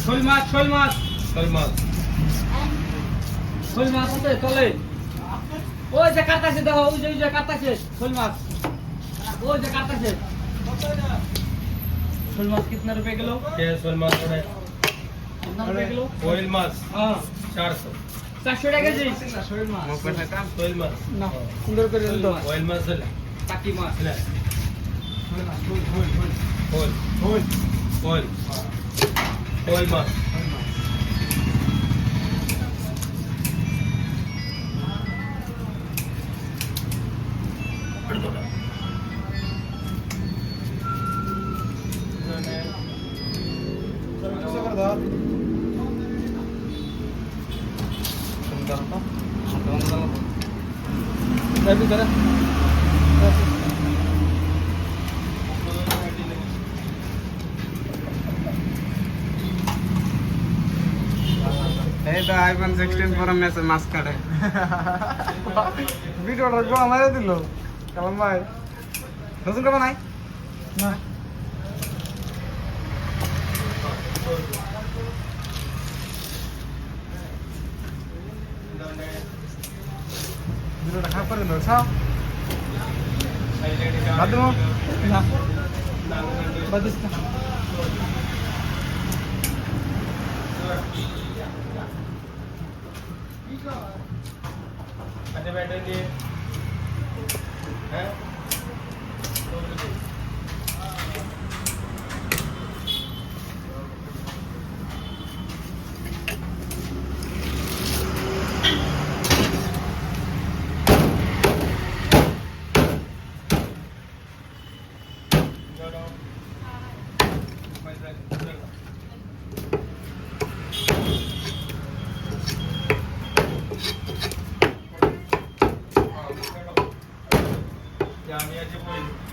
শোল মাছ শোল মাছ শোল মাছ শোল মাছ আছে চলে ওই যে কাটাছে দেখো ওই যে কাটাছে শোল মাছ ওই যে কাটাছে शोल माछ कितना रुपए किलो क्या शोल माछ है कितना रुपए किलो कोयल माछ हाँ 400 400 টাকা জি শোল মাছ कोयल माछ না সুন্দর করে দাও कोयल माछ ले টাকি মাছ ले শোল মাছ শোল कोयल कोयल कोयल माछ Tapi cara এই তো আইফোন 16 প্রো ম্যাক্স মাস্ক কাটে ভিডিওটা গো আমারে দিল কালাম ভাই নতুন কাবা নাই না ভিডিওটা খারাপ করে দাও ছাও বাদ না বাদিস না अच्छा बैठेंगे हैं আমি আজকে বলি